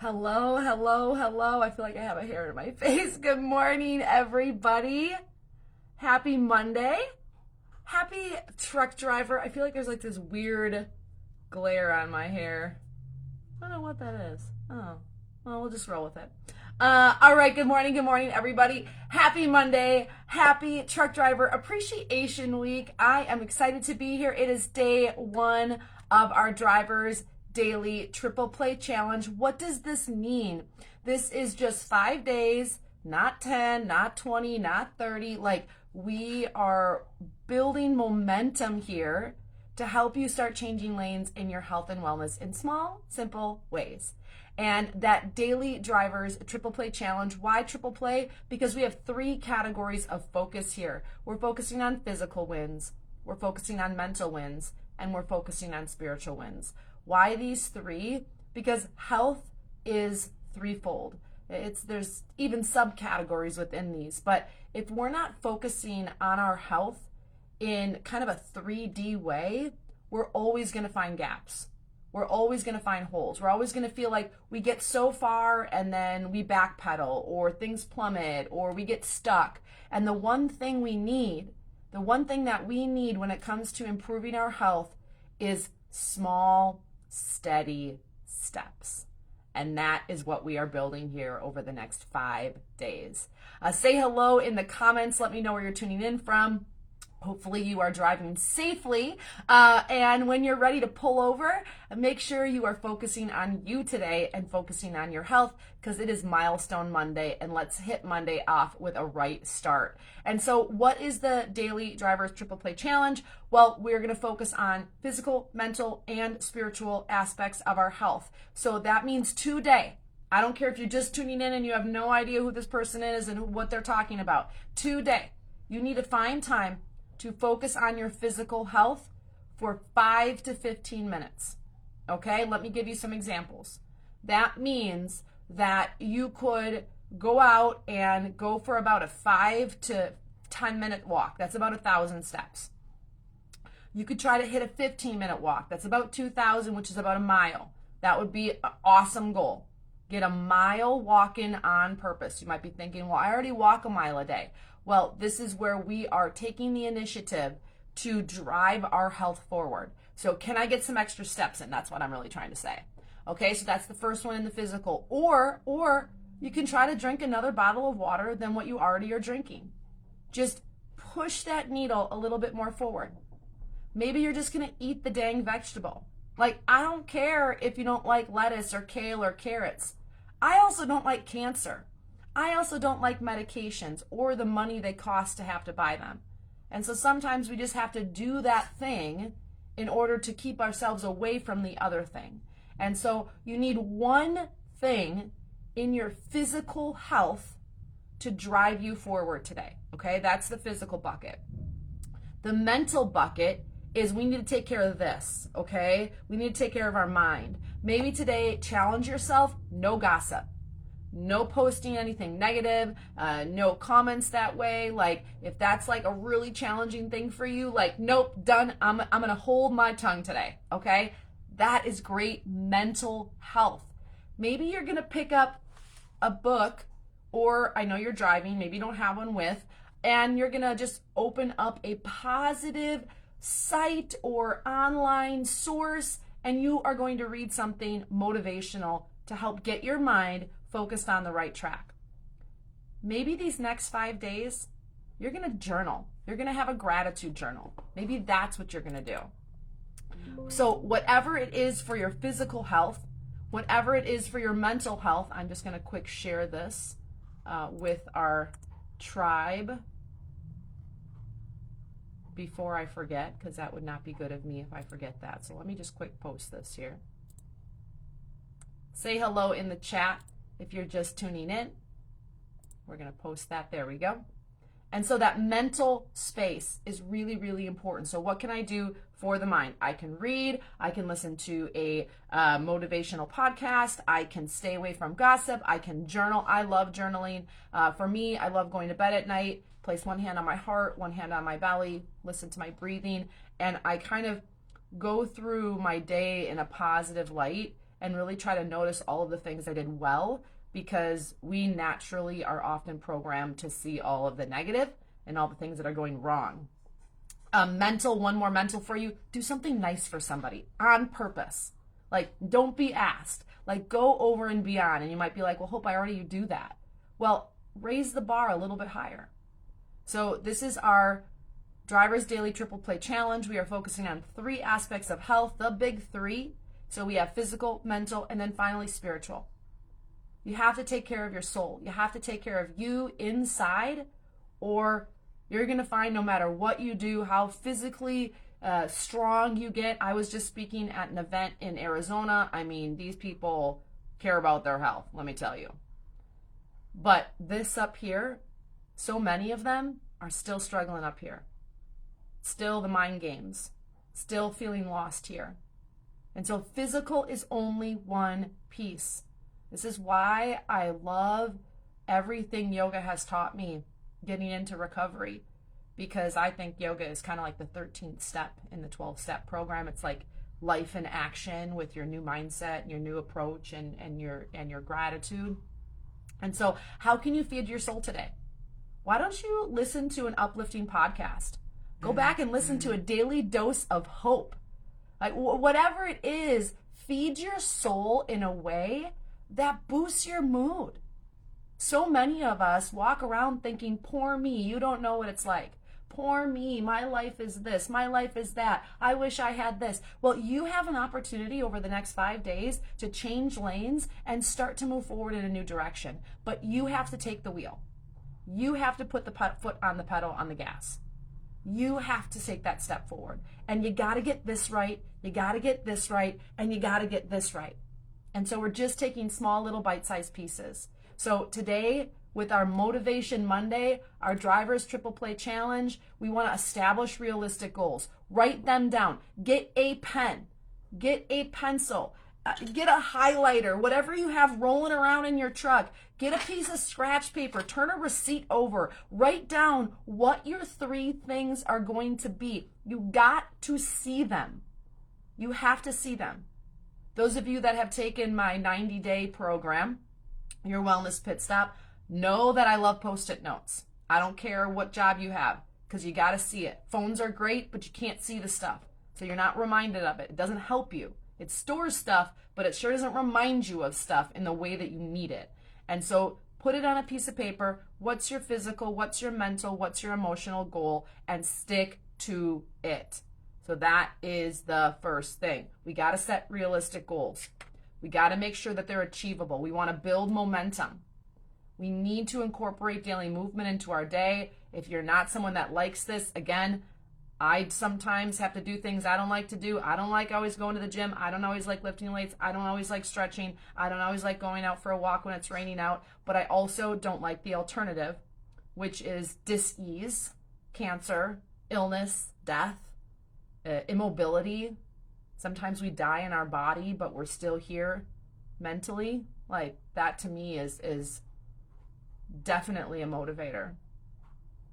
Hello, hello, hello. I feel like I have a hair in my face. Good morning, everybody. Happy Monday. Happy truck driver. I feel like there's like this weird glare on my hair. I don't know what that is. Oh, well, we'll just roll with it. All right, good morning, everybody. Happy Monday. Happy Truck Driver Appreciation Week. I am excited to be here. It is day one of our Drivers Daily Triple Play Challenge. What does this mean? This is just 5 days, not 10, not 20, not 30. Like, we are building momentum here to help you start changing lanes in your health and wellness in small, simple ways. And that Daily Drivers Triple Play Challenge, why triple play? Because we have 3 categories of focus here. We're focusing on physical wins, we're focusing on mental wins, and we're focusing on spiritual wins. Why these 3? Because health is threefold. There's even subcategories within these, but if we're not focusing on our health in kind of a 3D way, we're always going to find gaps. We're always going to find holes. We're always going to feel like we get so far and then we backpedal, or things plummet, or we get stuck. And the one thing that we need when it comes to improving our health is small, steady steps. And that is what we are building here over the next 5 days. Say hello in the comments. Let me know where you're tuning in from. Hopefully you are driving safely. And when you're ready to pull over, make sure you are focusing on you today and focusing on your health, because it is Milestone Monday, and let's hit Monday off with a right start. And so what is the Daily Drivers Triple Play Challenge? Well, we're going to focus on physical, mental, and spiritual aspects of our health. So that means today, I don't care if you're just tuning in and you have no idea who this person is and what they're talking about. Today, you need to find time to focus on your physical health for 5 to 15 minutes. Okay, let me give you some examples. That means that you could go out and go for about a 5 to 10 minute walk. That's about 1,000 steps. You could try to hit a 15-minute walk. That's about 2,000, which is about a mile. That would be an awesome goal. Get a mile walking on purpose. You might be thinking, well, I already walk a mile a day. Well, this is where we are taking the initiative to drive our health forward. So can I get some extra steps in? That's what I'm really trying to say. Okay, so that's the first one in the physical. Or you can try to drink another bottle of water than what you already are drinking. Just push that needle a little bit more forward. Maybe you're just going to eat the dang vegetable. Like, I don't care if you don't like lettuce or kale or carrots. I also don't like cancer. I also don't like medications or the money they cost to have to buy them. And so sometimes we just have to do that thing in order to keep ourselves away from the other thing. And so you need one thing in your physical health to drive you forward today. Okay, that's the physical bucket. The mental bucket is we need to take care of this, okay? We need to take care of our mind. Maybe today, challenge yourself, no gossip. No posting anything negative, no comments that way. Like, if that's like a really challenging thing for you, like, nope, done. I'm going to hold my tongue today, okay? That is great mental health. Maybe you're going to pick up a book, or I know you're driving, maybe you don't have one with, and you're going to just open up a positive site or online source, and you are going to read something motivational to help get your mind focused on the right track. Maybe these next 5 days, you're going to journal. You're going to have a gratitude journal. Maybe that's what you're going to do. So whatever it is for your physical health, whatever it is for your mental health, I'm just going to quick share this with our tribe before I forget, because that would not be good of me if I forget that. So let me just quick post this here. Say hello in the chat if you're just tuning in. We're going to post that. There we go. And so that mental space is really, really important. So what can I do for the mind? I can read. I can listen to a motivational podcast. I can stay away from gossip. I can journal. I love journaling. For me, I love going to bed at night, place one hand on my heart, one hand on my belly, listen to my breathing, and I kind of go through my day in a positive light. and really try to notice all of the things I did well, because we naturally are often programmed to see all of the negative and all the things that are going wrong. One more mental for you. Do something nice for somebody on purpose. Like, don't be asked. Like, go over and beyond. And you might be like, well, Hope, I already do that. Well, raise the bar a little bit higher. So this is our Driver's Daily Triple Play Challenge. We are focusing on 3 aspects of health, the big 3. So we have physical, mental, and then finally spiritual. You have to take care of your soul. You have to take care of you inside, or you're going to find no matter what you do, how physically strong you get. I was just speaking at an event in Arizona. I mean, these people care about their health, let me tell you. But this up here, so many of them are still struggling up here. Still the mind games. Still feeling lost here. And so physical is only one piece. This is why I love everything yoga has taught me getting into recovery, because I think yoga is kind of like the 13th step in the 12-step program. It's like life in action with your new mindset and your new approach and your gratitude. And so how can you feed your soul today? Why don't you listen to an uplifting podcast? Go back and listen to a daily dose of hope. Like, whatever it is, feed your soul in a way that boosts your mood. So many of us walk around thinking, poor me, you don't know what it's like. Poor me, my life is this, my life is that. I wish I had this. Well, you have an opportunity over the next 5 days to change lanes and start to move forward in a new direction. But you have to take the wheel. You have to put the foot on the pedal on the gas. You have to take that step forward. And you got to get this right, you got to get this right, and you got to get this right. And so we're just taking small little bite-sized pieces. So today, with our Motivation Monday, our Driver's Triple Play Challenge, we want to establish realistic goals. Write them down. Get a pen. Get a pencil. Get a highlighter. Whatever you have rolling around in your truck. Get a piece of scratch paper. Turn a receipt over. Write down what your 3 things are going to be. You got to see them. You have to see them. Those of you that have taken my 90-day program, your Wellness Pit Stop, know that I love Post-it notes. I don't care what job you have, because you got to see it. Phones are great, but you can't see the stuff. So you're not reminded of it. It doesn't help you. It stores stuff, but it sure doesn't remind you of stuff in the way that you need it. And so put it on a piece of paper. What's your physical? What's your mental? What's your emotional goal? And stick to it. So that is the first thing. We got to set realistic goals. We got to make sure that they're achievable. We want to build momentum. We need to incorporate daily movement into our day. If you're not someone that likes this, again, I sometimes have to do things I don't like to do. I don't like always going to the gym. I don't always like lifting weights. I don't always like stretching. I don't always like going out for a walk when it's raining out. But I also don't like the alternative, which is dis-ease, cancer, illness, death, immobility. Sometimes we die in our body, but we're still here mentally. Like, that to me is definitely a motivator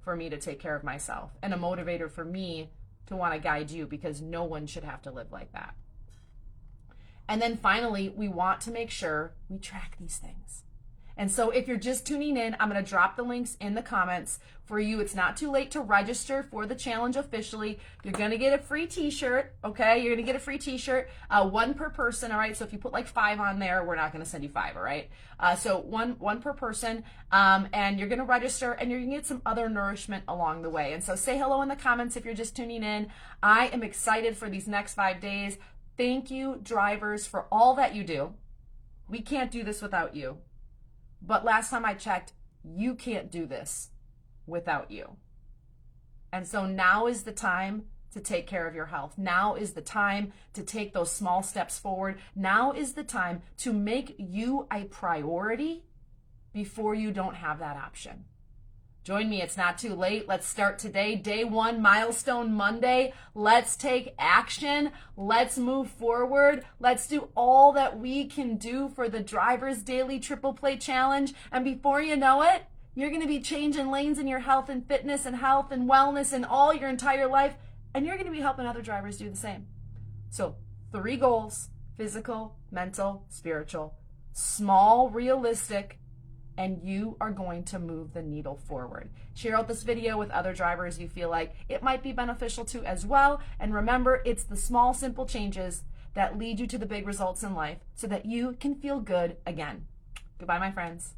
for me to take care of myself, and a motivator for me to want to guide you, because no one should have to live like that. And then finally, we want to make sure we track these things. And so if you're just tuning in, I'm going to drop the links in the comments for you. It's not too late to register for the challenge officially. You're going to get a free t-shirt, okay? You're going to get a free t-shirt, 1 per person, all right? So if you put like 5 on there, we're not going to send you 5, all right? So one per person, and you're going to register, and you're going to get some other nourishment along the way. And so say hello in the comments if you're just tuning in. I am excited for these next 5 days. Thank you, drivers, for all that you do. We can't do this without you. But last time I checked, you can't do this without you. And so now is the time to take care of your health. Now is the time to take those small steps forward. Now is the time to make you a priority before you don't have that option. Join me. It's not too late. Let's start today. Day 1, Milestone Monday. Let's take action. Let's move forward. Let's do all that we can do for the Driver's Daily Triple Play Challenge. And before you know it, you're going to be changing lanes in your health and fitness and health and wellness and all your entire life. And you're going to be helping other drivers do the same. So 3 goals, physical, mental, spiritual, small, realistic, and you are going to move the needle forward. Share out this video with other drivers you feel like it might be beneficial to as well. And remember, it's the small, simple changes that lead you to the big results in life so that you can feel good again. Goodbye, my friends.